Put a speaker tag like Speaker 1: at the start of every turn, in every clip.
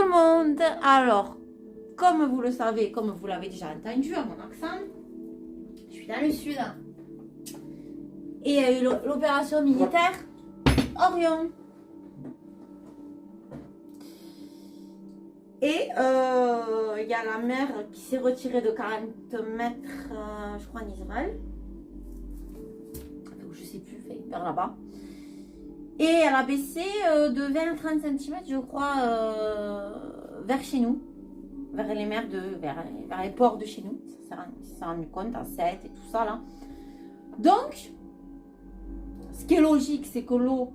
Speaker 1: le monde. Alors, comme vous le savez, comme vous l'avez déjà entendu à mon accent, je suis dans le sud. Et il y a eu l'opération militaire Orion. Et il y a la mer qui s'est retirée de 40 mètres, je crois, en Israël. Je sais plus, vers là-bas. Et elle a baissé de 20 à 30 cm, je crois, vers chez nous. Vers les mers, vers les ports de chez nous. Ça s'est rendu compte, à 7 et tout ça, là. Donc, ce qui est logique, c'est que l'eau,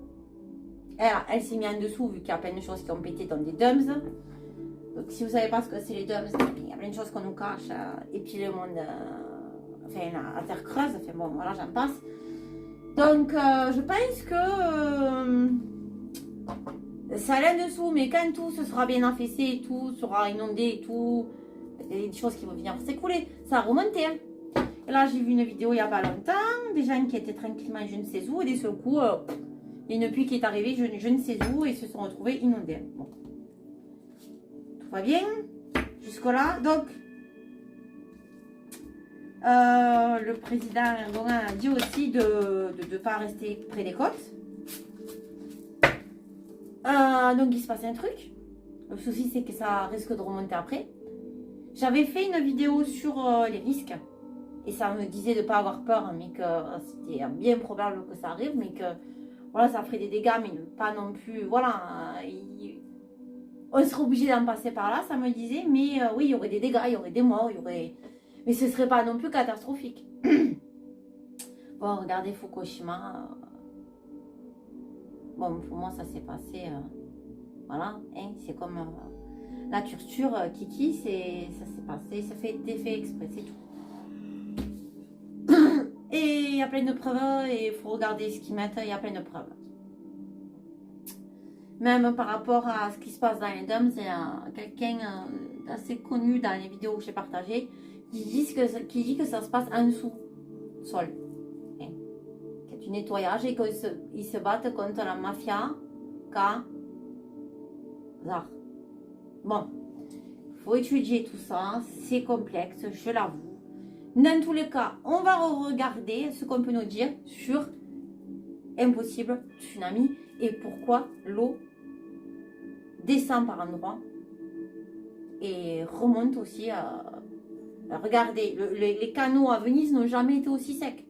Speaker 1: elle s'est mise en dessous, vu qu'il y a plein de choses qui ont pété dans des dumps. Donc, si vous ne savez pas ce que c'est les dumps, il y a plein de choses qu'on nous cache. Et puis, le monde, enfin, la terre creuse, enfin bon, voilà, j'en passe. Donc, je pense que ça allait en dessous, mais quand tout se sera bien affaissé, tout sera inondé et tout, il y a des choses qui vont venir s'écouler, ça a remonté. Hein. Et là, j'ai vu une vidéo il n'y a pas longtemps, des gens qui étaient tranquillement je ne sais où, et d'un seul coup, il y a une pluie qui est arrivée je ne sais où, et se sont retrouvés inondés. Bon. Tout va bien, jusque-là. Donc, le président Erdogan a dit aussi de ne pas rester près des côtes. Donc il se passe un truc. Le souci c'est que ça risque de remonter après. J'avais fait une vidéo sur les risques. Et ça me disait de ne pas avoir peur, mais que c'était bien probable que ça arrive, mais que voilà, ça ferait des dégâts, mais pas non plus. Voilà, on serait obligé d'en passer par là, ça me disait, mais oui, il y aurait des dégâts, il y aurait des morts, il y aurait. Mais ce ne serait pas non plus catastrophique. Bon, regardez Fukushima. Bon, pour moi, ça s'est passé. Voilà, hein, c'est comme la torture, Kiki, ça s'est passé, ça fait des faits exprès, c'est tout. Et il y a plein de preuves, et il faut regarder ce qu'ils mettent, il y a plein de preuves. Même par rapport à ce qui se passe dans les dumps, il y a quelqu'un d'assez connu dans les vidéos que j'ai partagées qui dit que ça se passe en dessous, sol. Hein. Qu'il y a du nettoyage et qu'ils se battent contre la mafia. Bon, il faut étudier tout ça, c'est complexe, je l'avoue. Dans tous les cas, on va regarder ce qu'on peut nous dire sur impossible tsunami et pourquoi l'eau descend par endroits et remonte aussi. Regardez, les canaux à Venise n'ont jamais été aussi secs.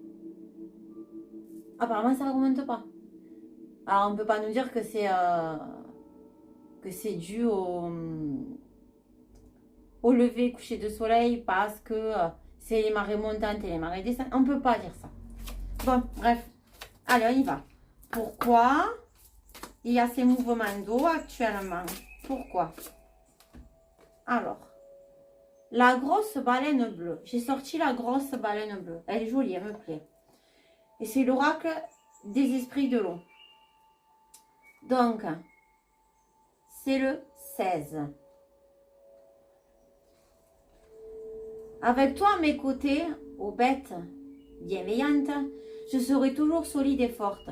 Speaker 1: Apparemment, ça ne remonte pas. Alors, on ne peut pas nous dire que c'est dû au lever, coucher de soleil parce que c'est les marées montantes et les marées descendantes. On ne peut pas dire ça. Bon, bref. Allez, on y va. Pourquoi il y a ces mouvements d'eau actuellement? Pourquoi? Alors, la grosse baleine bleue. J'ai sorti la grosse baleine bleue. Elle est jolie, elle me plaît. Et c'est l'oracle des esprits de l'eau. Donc, c'est le 16. Avec toi à mes côtés, ô bêtes bienveillantes, je serai toujours solide et forte.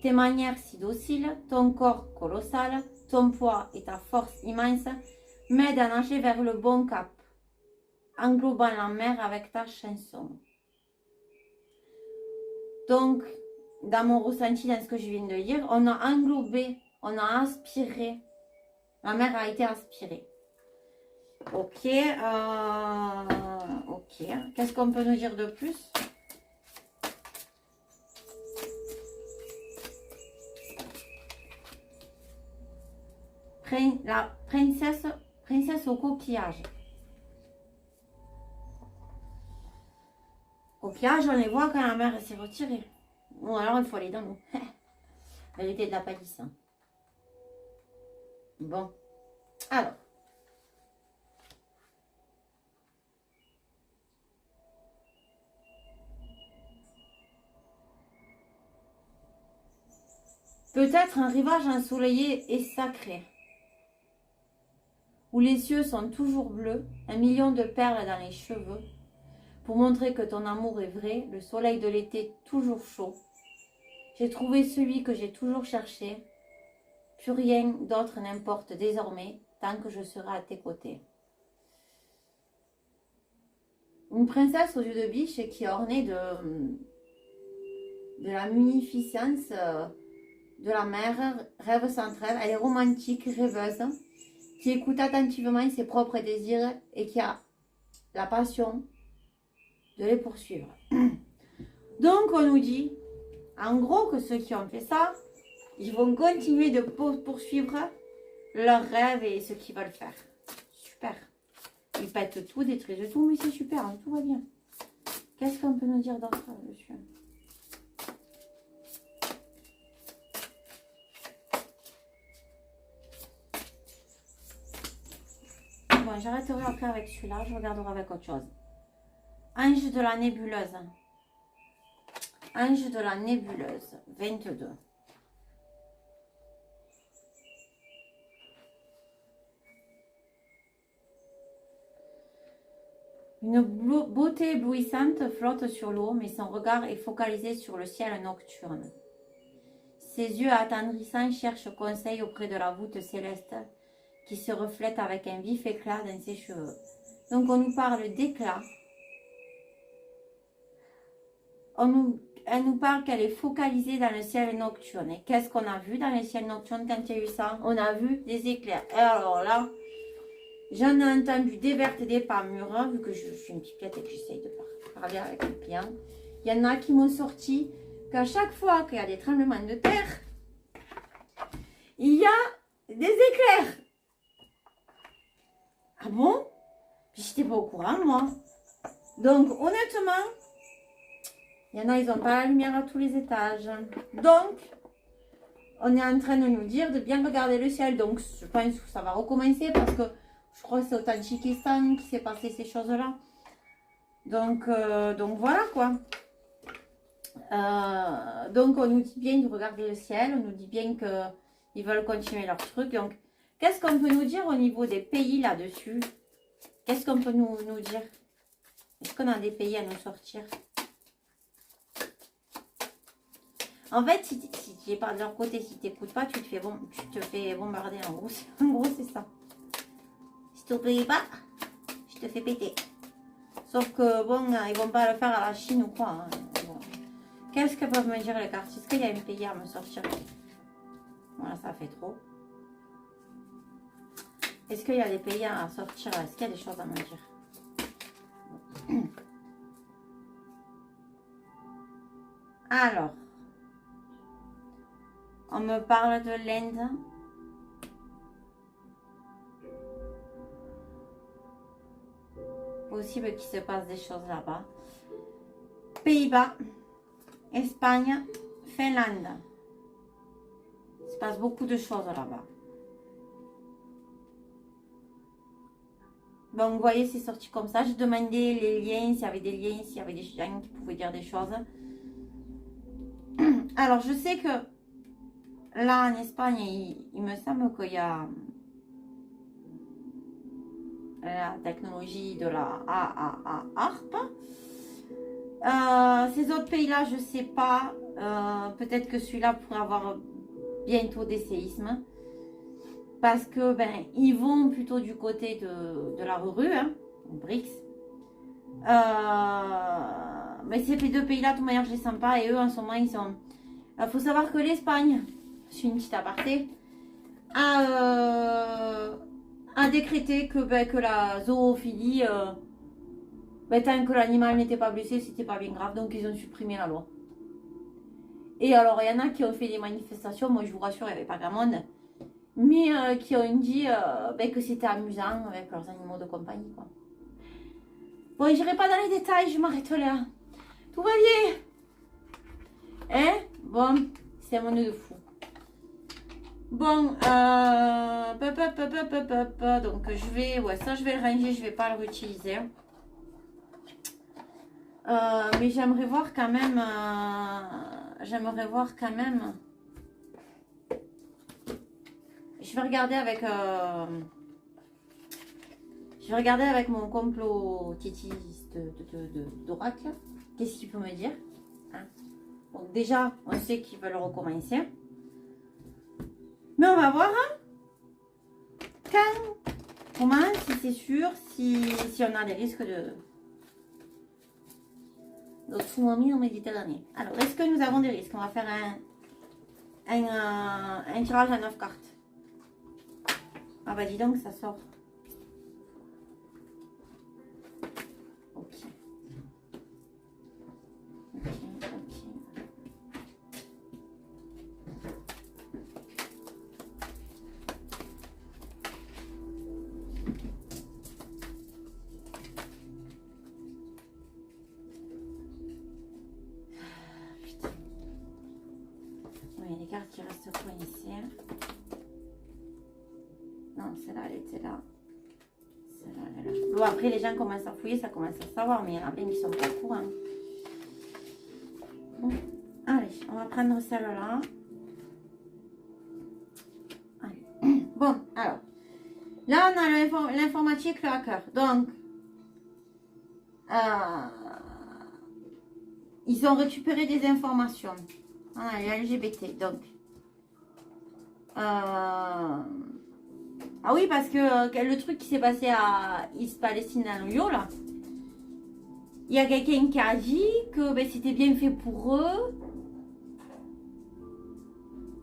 Speaker 1: Tes manières si dociles, ton corps colossal, ton poids et ta force immense m'aident à nager vers le bon cap, englobant la mer avec ta chanson. Donc, dans mon ressenti, dans ce que je viens de lire, on a englobé, on a aspiré, la mer a été aspirée. Ok, ok. Qu'est-ce qu'on peut nous dire de plus? La princesse au coquillage. Coquillage, on les voit quand la mer s'est retirée. Ou alors il faut aller dans l'eau. Vérité de la palisse. Hein. Bon. Alors. Peut-être un rivage ensoleillé et sacré, où les cieux sont toujours bleus, 1 million de perles dans les cheveux, pour montrer que ton amour est vrai, le soleil de l'été toujours chaud. J'ai trouvé celui que j'ai toujours cherché, Plus rien d'autre n'importe désormais tant que je serai à tes côtés. Une princesse aux yeux de biche qui est ornée de la munificence de la mer, rêve sans trêve. Elle est romantique, rêveuse, qui écoute attentivement ses propres désirs et qui a la passion de les poursuivre. Donc on nous dit, en gros, que ceux qui ont fait ça, ils vont continuer de poursuivre leurs rêves et ce qu'ils veulent faire. Super. Ils pètent tout, détruisent tout, mais c'est super, hein, tout va bien. Qu'est-ce qu'on peut nous dire d'autre dessus? Bon, j'arrêterai après avec celui-là, je regarderai avec autre chose. Ange de la nébuleuse. Ange de la nébuleuse, 22. Une beauté éblouissante flotte sur l'eau, mais son regard est focalisé sur le ciel nocturne. Ses yeux attendrissants cherchent conseil auprès de la voûte céleste qui se reflète avec un vif éclat dans ses cheveux. Donc on nous parle d'éclat. Elle nous parle qu'elle est focalisée dans le ciel nocturne. Et qu'est-ce qu'on a vu dans le ciel nocturne quand il y a eu ça? On a vu des éclairs. Et alors là, j'en ai entendu des vertes et des pas mûres, vu que je suis une pipette et que j'essaye de parler avec les clients. Il y en a qui m'ont sorti qu'à chaque fois qu'il y a des tremblements de terre, il y a des éclairs. Ah bon? Puis j'étais pas au courant, moi. Donc, honnêtement, il y en a, ils n'ont pas la lumière à tous les étages. Donc, on est en train de nous dire de bien regarder le ciel. Donc, je pense que ça va recommencer parce que je crois que c'est au Tadjikistan qui s'est passé ces choses-là. Donc voilà quoi. Donc, on nous dit bien de regarder le ciel. On nous dit bien qu'ils veulent continuer leur truc. Donc, qu'est-ce qu'on peut nous dire au niveau des pays là-dessus? Qu'est-ce qu'on peut nous dire? Est-ce qu'on a des pays à nous sortir? En fait, si tu n'es pas de leur côté, si tu n'écoutes pas, tu te fais bombarder. En gros, c'est ça. Si tu n'obéis pas, je te fais péter. Sauf que, bon, ils vont pas le faire à la Chine ou quoi. Hein. Bon. Qu'est-ce que peuvent me dire les cartes? Est-ce qu'il y a un pays à me sortir? Voilà, ça fait trop. Est-ce qu'il y a des pays à sortir? Est-ce qu'il y a des choses à me dire? Alors, on me parle de l'Inde. Possible qu'il se passe des choses là-bas. Pays-Bas, Espagne, Finlande. Il se passe beaucoup de choses là-bas. Donc, vous voyez, c'est sorti comme ça. Je demandais les liens, s'il y avait des liens, s'il y avait des gens qui pouvaient dire des choses. Alors, je sais que là, en Espagne, il me semble qu'il y a la technologie de la AAA-HARP. Ces autres pays-là, je ne sais pas. Peut-être que celui-là pourrait avoir bientôt des séismes. Parce que ils vont plutôt du côté de la rue, hein, BRICS. Mais ces deux pays-là, de toute manière, je ne les sens pas. Et eux, en ce moment, ils sont... Il faut savoir que l'Espagne, c'est une petite aparté, a décrété que la zoophilie, tant que l'animal n'était pas blessé, c'était pas bien grave. Donc, ils ont supprimé la loi. Et alors, il y en a qui ont fait des manifestations. Moi, je vous rassure, il n'y avait pas grand monde. Mais qui ont dit que c'était amusant avec leurs animaux de compagnie, quoi. Bon, j'irai pas dans les détails, je m'arrête là. Tout va bien. Hein? Bon, c'est un monde de fou. Bon, donc je vais, ça je vais le ranger, je vais pas le réutiliser. Mais j'aimerais voir quand même, je vais regarder avec mon complotiste d'oracle. Qu'est-ce qu'il peut me dire, hein? Donc déjà, on sait qu'ils veulent recommencer. Mais on va voir quand, comment, si c'est sûr, si on a des risques de tsunami en Méditerranée. Alors, est-ce que nous avons des risques? On va faire un tirage à 9 cartes. Ah bah dis donc, ça sort. Ok. Ok, ok. Putain. Oui, les cartes qui restent coincées. Non, celle-là, elle était là. Celle-là, elle est là. Bon, après, les gens commencent à fouiller, ça commence à savoir, mais il y en a plein qui sont pas au courant. Bon, allez, on va prendre celle-là. Bon, alors, là, on a l'informatique, le hacker. Donc, ils ont récupéré des informations. Voilà, les LGBT, donc. Ah oui, parce que le truc qui s'est passé à East Palestine à New York, là, il y a quelqu'un qui a dit que ben, c'était bien fait pour eux,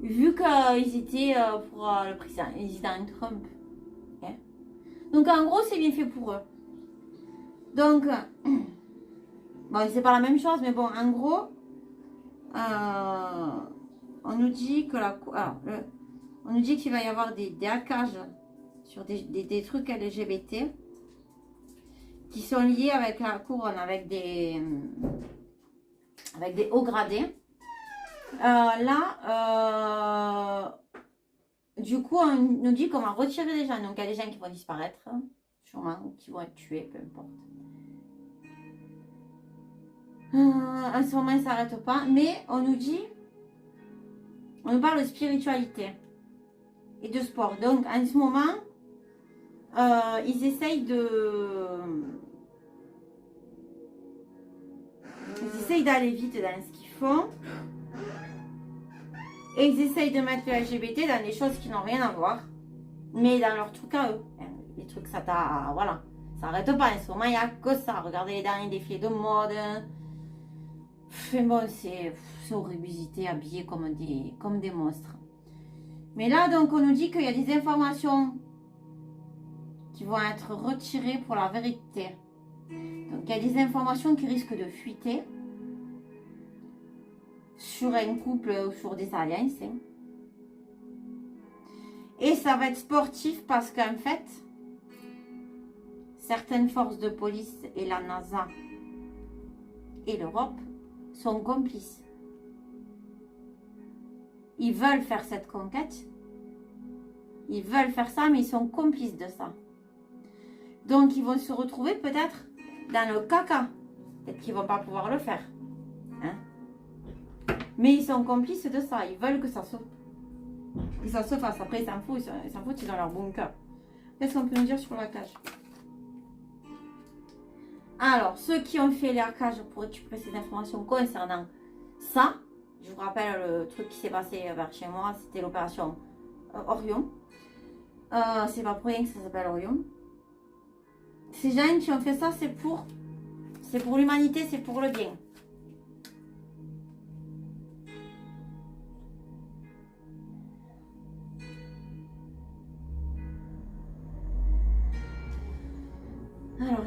Speaker 1: vu qu'ils étaient pour le président Trump. Okay. Donc en gros, c'est bien fait pour eux. Donc, bon, c'est pas la même chose, mais bon, en gros, on nous dit que on nous dit qu'il va y avoir des hackages sur des trucs LGBT qui sont liés avec la couronne, avec des hauts gradés. Du coup, on nous dit qu'on va retirer des gens. Donc, il y a des gens qui vont disparaître, hein, sûrement, ou qui vont être tués, peu importe. En ce moment, ça s'arrête pas. Mais on nous dit, on nous parle de spiritualité et de sport. Donc, en ce moment, ils essayent d'aller vite dans ce qu'ils font. Et ils essayent de mettre le LGBT dans des choses qui n'ont rien à voir. Mais dans leurs trucs à eux. Les trucs, voilà. Ça n'arrête pas. En ce moment, il n'y a que ça. Regardez les derniers défilés de mode. Enfin bon, c'est horribilité, habillés comme des monstres. Mais là, donc, on nous dit qu'il y a des informations qui vont être retirées pour la vérité. Donc, il y a des informations qui risquent de fuiter sur un couple ou sur des alliances. Hein. Et ça va être sportif parce qu'en fait, certaines forces de police et la NASA et l'Europe sont complices. Ils veulent faire cette conquête. Ils veulent faire ça, mais ils sont complices de ça. Donc, ils vont se retrouver peut-être dans le caca. Peut-être qu'ils ne vont pas pouvoir le faire. Hein? Mais ils sont complices de ça. Ils veulent que ça se fasse. Après, ils s'en foutent. Ils s'en foutent, ils sont dans leur bunker. Qu'est-ce qu'on peut nous dire sur la cage? Alors, ceux qui ont fait les hackages pour récupérer ces informations concernant ça, je vous rappelle le truc qui s'est passé vers chez moi, c'était l'opération Orion. C'est pas pour rien que ça s'appelle Orion. Ces gens qui ont fait ça, c'est pour l'humanité, c'est pour le bien. Alors,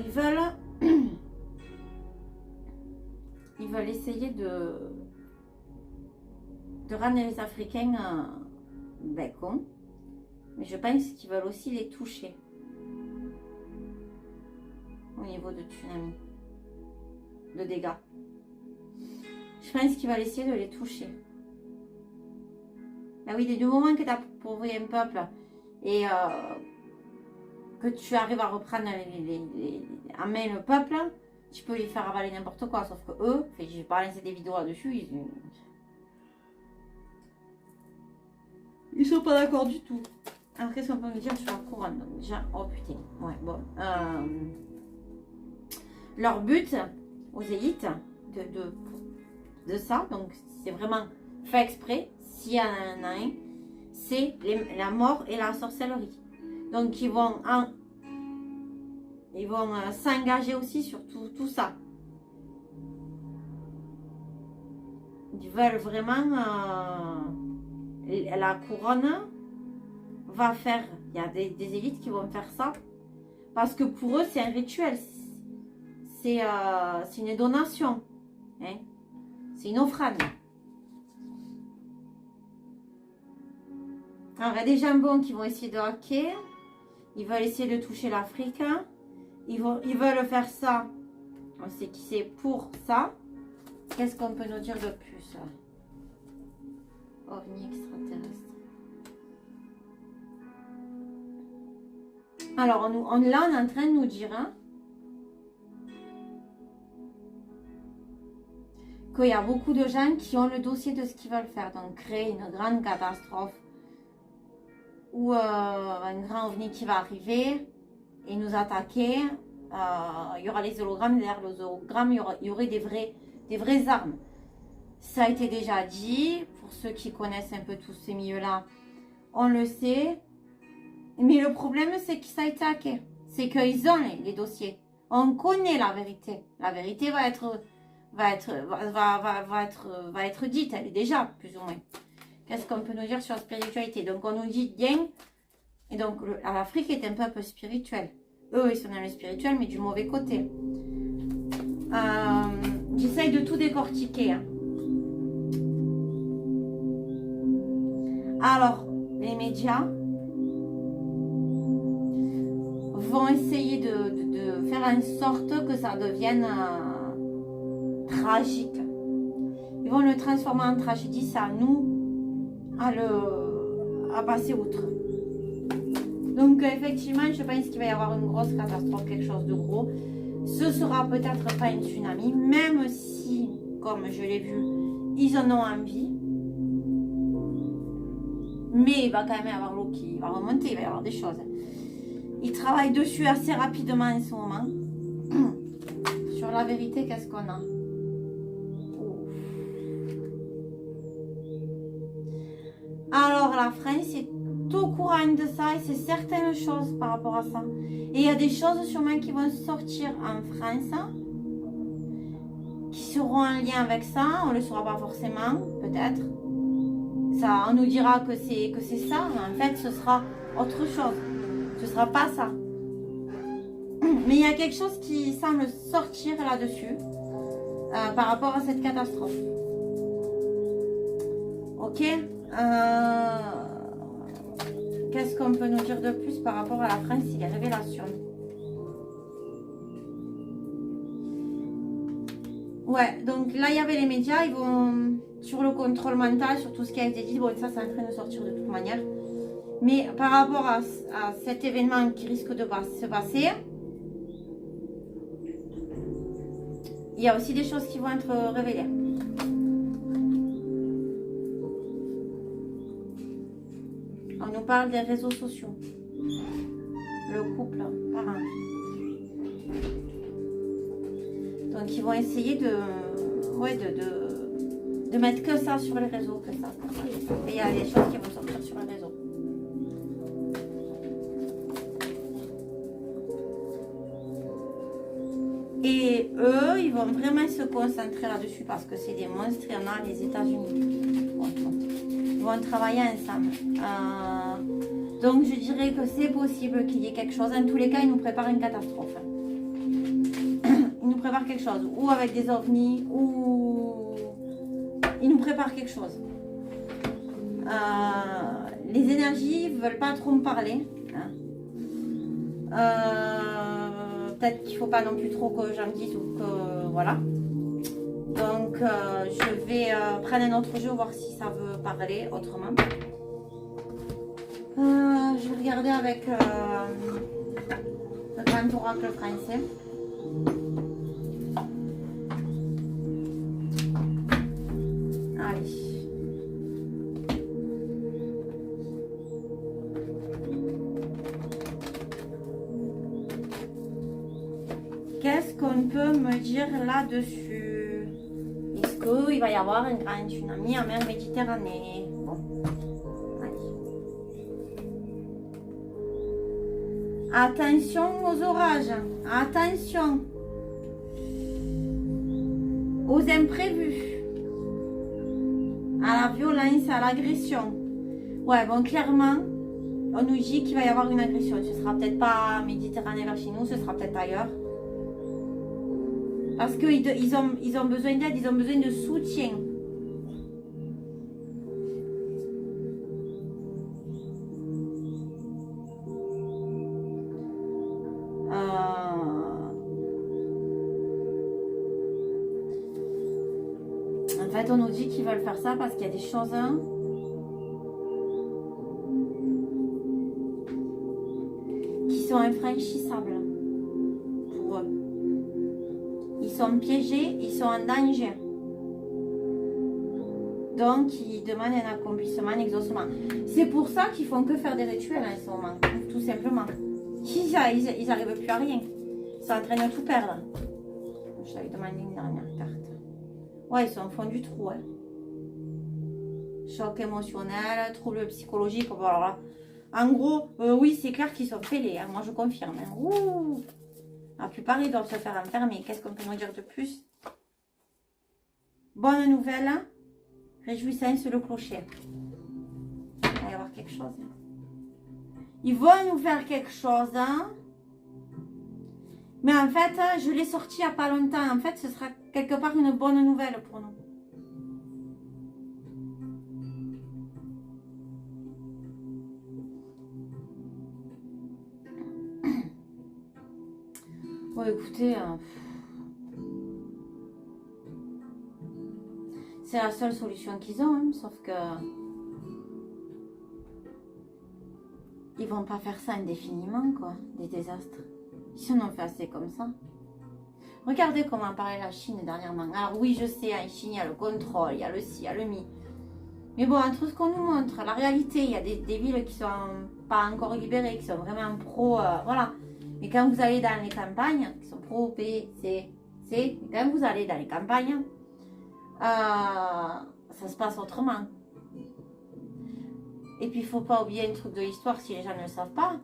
Speaker 1: ils veulent essayer de rendre les Africains cons. Mais je pense qu'ils veulent aussi les toucher au niveau de tsunami, de dégâts. Je pense qu'ils veulent essayer de les toucher. Ben oui, du moment que tu as appauvri un peuple et que tu arrives à reprendre en main le peuple, tu peux lui faire avaler n'importe quoi. Sauf que eux, j'ai balancé des vidéos là-dessus, ils sont pas d'accord du tout. Alors qu'est-ce qu'on peut me dire sur la couronne? Donc, déjà, oh putain, ouais, bon. Leur but aux élites de ça, donc c'est vraiment fait exprès, s'il y en a un, c'est la mort et la sorcellerie. Donc ils vont s'engager aussi sur tout ça. Ils veulent vraiment la couronne va faire, il y a des élites qui vont faire ça parce que pour eux c'est un rituel, c'est une donation, hein? C'est une offrande. Alors il y a des jambons qui vont essayer de hacker, ils veulent essayer de toucher l'Afrique, ils veulent faire ça, on sait qui c'est pour ça. Qu'est-ce qu'on peut nous dire de plus? OVNI extraterrestre. Alors, là, on est en train de nous dire qu'il y a beaucoup de gens qui ont le dossier de ce qu'ils veulent faire. Donc, créer une grande catastrophe ou un grand ovni qui va arriver et nous attaquer. Il y aura les hologrammes. Derrière les hologrammes, il y aurait des vraies armes. Ça a été déjà dit. Pour ceux qui connaissent un peu tous ces milieux-là, on le sait. Mais le problème, c'est que ça a été hacké. C'est qu'ils ont les dossiers. On connaît la vérité. La vérité va être dite. Elle est déjà, plus ou moins. Qu'est-ce qu'on peut nous dire sur la spiritualité? Donc, on nous dit bien. Et donc, l'Afrique est un peuple spirituel. Eux, ils sont dans le spirituel, mais du mauvais côté. J'essaye de tout décortiquer. Alors, les médias vont essayer de faire en sorte que ça devienne tragique. Ils vont le transformer en tragédie, c'est à nous à passer outre. Donc effectivement, je pense qu'il va y avoir une grosse catastrophe, quelque chose de gros. Ce sera peut-être pas une tsunami, même si, comme je l'ai vu, ils en ont envie. Mais il va quand même y avoir l'eau qui va remonter, il va y avoir des choses. Ils travaillent dessus assez rapidement en ce moment. Sur la vérité, qu'est-ce qu'on a? Alors, la France est au courant de ça et c'est certaines choses par rapport à ça. Et il y a des choses sûrement qui vont sortir en France qui seront en lien avec ça. On ne le saura pas forcément, peut-être. Ça, on nous dira que c'est ça, mais en fait, ce sera autre chose. Ce ne sera pas ça. Mais il y a quelque chose qui semble sortir là-dessus par rapport à cette catastrophe. Ok. Qu'est-ce qu'on peut nous dire de plus par rapport à la France et les révélations? Ouais, donc là, il y avait les médias, ils vont sur le contrôle mental, sur tout ce qui a été dit. Bon, ça, c'est en train de sortir de toute manière. Mais par rapport à cet événement qui risque de se passer, il y a aussi des choses qui vont être révélées. On nous parle des réseaux sociaux. Le couple, parent. Donc, ils vont essayer de mettre que ça sur les réseaux, que ça. Et il y a des choses qui vont sortir sur les réseaux. Et eux, ils vont vraiment se concentrer là-dessus parce que c'est des monstres. Il y en a les États-Unis. Ils vont travailler ensemble. Donc, je dirais que c'est possible qu'il y ait quelque chose. En tous les cas, ils nous préparent une catastrophe. Ils nous préparent quelque chose. Ou avec des ovnis, ou ils nous préparent quelque chose. Les énergies ne veulent pas trop me parler. Peut-être qu'il ne faut pas non plus trop que j'en dise ou que voilà. Donc je vais prendre un autre jeu, voir si ça veut parler autrement. Je vais regarder avec le grand oracle français. Allez. Qu'est-ce qu'on peut me dire là-dessus? Est-ce qu'il va y avoir un grand tsunami en mer Méditerranée? Bon. Allez. Attention aux orages. Attention aux imprévus. À la violence, à l'agression. Ouais, bon, clairement, on nous dit qu'il va y avoir une agression. Ce sera peut-être pas Méditerranée vers chez nous, ce sera peut-être ailleurs. Parce qu'ils ont besoin d'aide, ils ont besoin de soutien. En fait, on nous dit qu'ils veulent faire ça parce qu'il y a des choses... qui sont infranchissables pour eux. Ils sont piégés, ils sont en danger. Donc, ils demandent un accomplissement, un exaucement. C'est pour ça qu'ils font que faire des rituels en ce moment, tout simplement. Ils n'arrivent plus à rien. Ils sont en train de tout perdre. Je t'avais demandé une dernière carte. Ouais, ils sont au fond du trou. Hein. Choc émotionnel, trouble psychologique. Bon, alors là, en gros, oui, c'est clair qu'ils sont fêlés. Hein. Moi, je confirme. Hein. Ouh. La plupart, ils doivent se faire enfermer. Qu'est-ce qu'on peut nous dire de plus? Bonne nouvelle. Hein. Réjouissance le clocher. Il va y avoir quelque chose. Ils vont nous faire quelque chose. Hein. Mais en fait, je l'ai sorti il n'y a pas longtemps. En fait, ce sera quelque part une bonne nouvelle pour nous. Bon, écoutez, c'est la seule solution qu'ils ont, hein, sauf que ils vont pas faire ça indéfiniment, quoi, des désastres. Ils en ont fait assez comme ça. Regardez comment parlait la Chine dernièrement. Alors oui, je sais, en Chine, il y a le contrôle, il y a le ci, il y a le mi. Mais bon, entre ce qu'on nous montre, la réalité, il y a des villes qui sont pas encore libérées, qui sont vraiment pro, voilà. Mais quand vous allez dans les campagnes, qui sont pro P, C, quand vous allez dans les campagnes, ça se passe autrement. Et puis, il ne faut pas oublier un truc de l'histoire, si les gens ne le savent pas.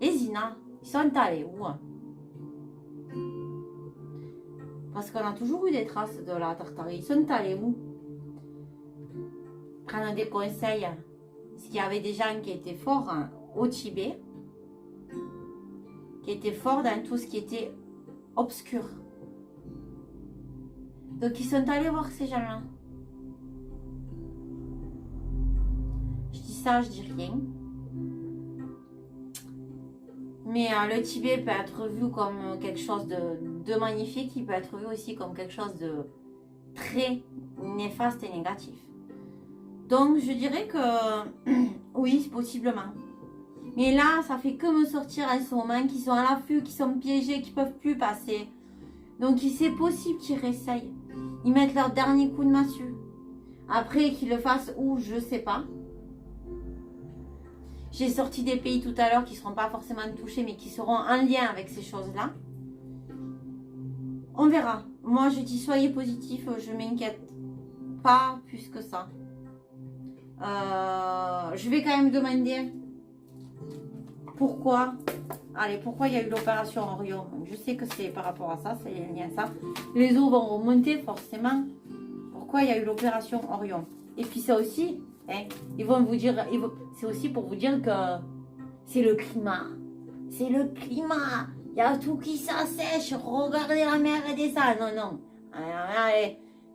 Speaker 1: Les Zina, ils sont allés où? Parce qu'on a toujours eu des traces de la Tartarie. Ils sont allés où? Prendre des conseils. Parce qu'il y avait des gens qui étaient forts au Tibet, qui étaient forts dans tout ce qui était obscur. Donc ils sont allés voir ces gens-là. Je dis ça, je dis rien. Mais le Tibet peut être vu comme quelque chose de magnifique, il peut être vu aussi comme quelque chose de très néfaste et négatif. Donc je dirais que oui, possiblement. Mais là, ça fait que me sortir en ce moment, qu'ils sont à l'affût, qu'ils sont piégés, qu'ils ne peuvent plus passer. Donc c'est possible qu'ils réessayent. Ils mettent leur dernier coup de massue. Après, qu'ils le fassent où, je ne sais pas. J'ai sorti des pays tout à l'heure qui ne seront pas forcément touchés, mais qui seront en lien avec ces choses-là. On verra. Moi, je dis soyez positifs, je ne m'inquiète pas plus que ça. Je vais quand même demander pourquoi. Allez, pourquoi il y a eu l'opération Orion? Je sais que c'est par rapport à ça, c'est lié à ça. Les eaux vont remonter forcément. Pourquoi il y a eu l'opération Orion? Et puis ça aussi, hein, ils vont vous dire, c'est aussi pour vous dire que c'est le climat. C'est le climat. Il y a tout qui s'assèche. Regardez la mer et descend. Non, non.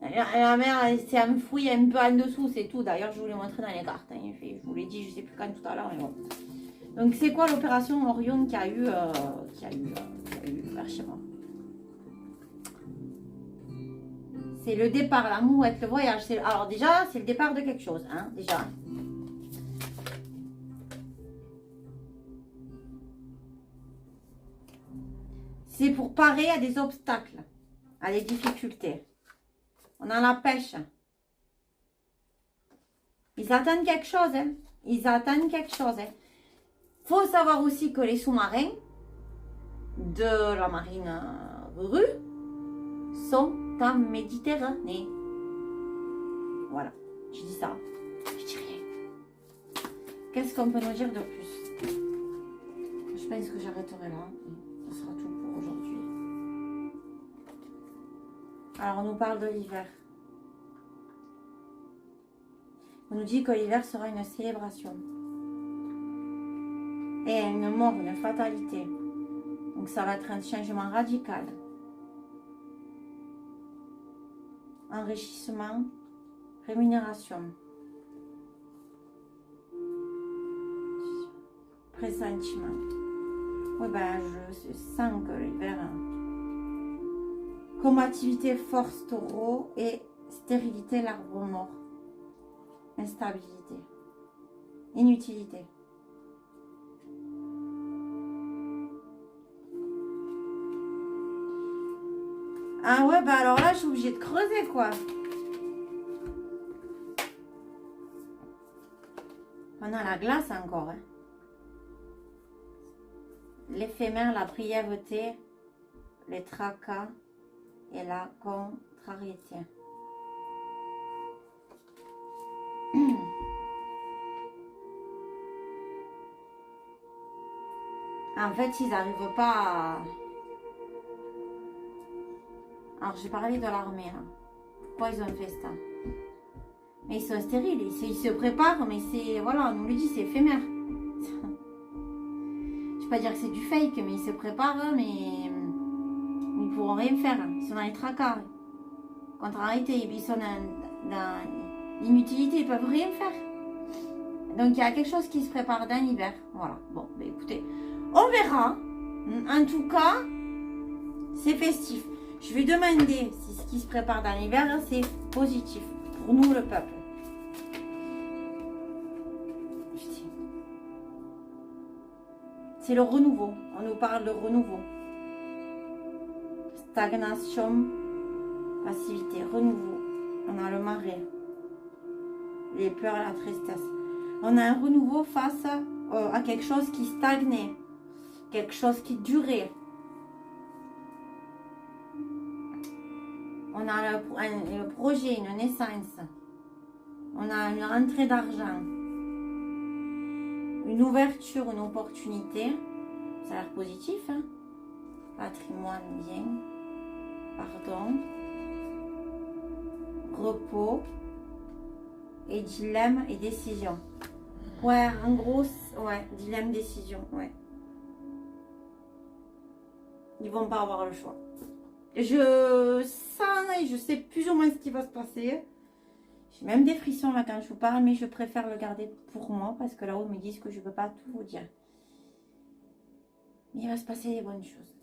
Speaker 1: La mer, c'est enfoui un peu en dessous, c'est tout. D'ailleurs, je vous l'ai montré dans les cartes. Hein. Je vous l'ai dit, je ne sais plus quand tout à l'heure, mais bon. Donc, c'est quoi l'opération Orion qui a eu vers chez moi? C'est le départ, la mouette, le voyage. Alors, déjà, c'est le départ de quelque chose, hein, déjà. C'est pour parer à des obstacles, à des difficultés. On a la pêche. Ils attendent quelque chose, hein. Ils attendent quelque chose, hein. Faut savoir aussi que les sous-marins de la marine russe sont en Méditerranée. Voilà, je dis ça, je dis rien. Qu'est-ce qu'on peut nous dire de plus? Je Je pense que j'arrêterai là. Et ça sera tout pour aujourd'hui. Alors, on nous parle de l'hiver. On nous dit que l'hiver sera une célébration. Et une mort, une fatalité. Donc, ça va être un changement radical. Enrichissement, rémunération. Pressentiment. Oui, ben, je sens que l'hiver... Combativité, force, taureau et stérilité, l'arbre mort. Instabilité. Inutilité. Ah ouais, bah alors là, je suis obligée de creuser, quoi. On a la glace encore, hein. L'éphémère, la brièveté, les tracas et la contrariété. En fait, ils n'arrivent pas à... Alors, j'ai parlé de l'armée, là. Pourquoi ils ont fait ça? Mais ils sont stériles, ils se préparent, mais c'est... Voilà, on nous le dit, c'est éphémère. Je vais pas dire que c'est du fake, mais ils se préparent, mais... Ils ne pourront rien faire. Ils sont dans les tracas. Contrariété, ils sont dans l'inutilité, ils ne peuvent rien faire. Donc, il y a quelque chose qui se prépare dans l'hiver. Voilà. Bon, ben écoutez, on verra. En tout cas, c'est festif. Je vais demander si ce qui se prépare dans l'hiver, c'est positif pour nous, le peuple. C'est le renouveau. On nous parle de renouveau. Stagnation, passivité, renouveau. On a le marais, les peurs et la tristesse. On a un renouveau face à quelque chose qui stagnait, quelque chose qui durait. On a le projet, une naissance. On a une rentrée d'argent. Une ouverture, une opportunité. Ça a l'air positif, hein? Patrimoine, bien. Pardon. Repos. Et dilemme et décision. Ouais, en gros, ouais, dilemme, décision, ouais. Ils vont pas avoir le choix. Je sens et je sais plus ou moins ce qui va se passer. J'ai même des frissons là quand je vous parle, mais je préfère le garder pour moi parce que là-haut ils me disent que je ne peux pas tout vous dire. Mais il va se passer des bonnes choses.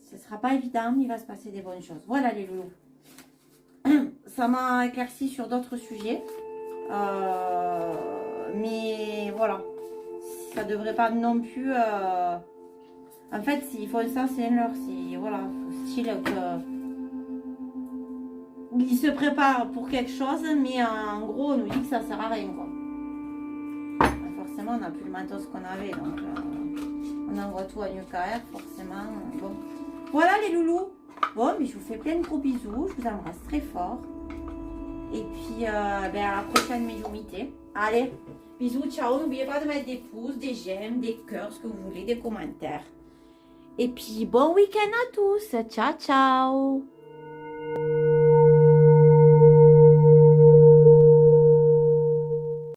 Speaker 1: Ce ne sera pas évident, mais il va se passer des bonnes choses. Voilà les loulous. Ça m'a éclairci sur d'autres sujets. Mais voilà. Ça ne devrait pas non plus... En fait, s'ils font ça, c'est leur. Voilà, style que. Ils se préparent pour quelque chose, mais en gros, on nous dit que ça sert à rien, quoi. Forcément, on n'a plus le matos qu'on avait, donc on envoie tout à UKR, forcément. Bon. Voilà les loulous. Bon, mais je vous fais plein de gros bisous. Je vous embrasse très fort. Et puis, à la prochaine médiumnité. Allez, bisous, ciao. N'oubliez pas de mettre des pouces, des j'aime, des cœurs, ce que vous voulez, des commentaires. Et puis, bon week-end à tous. Ciao, ciao.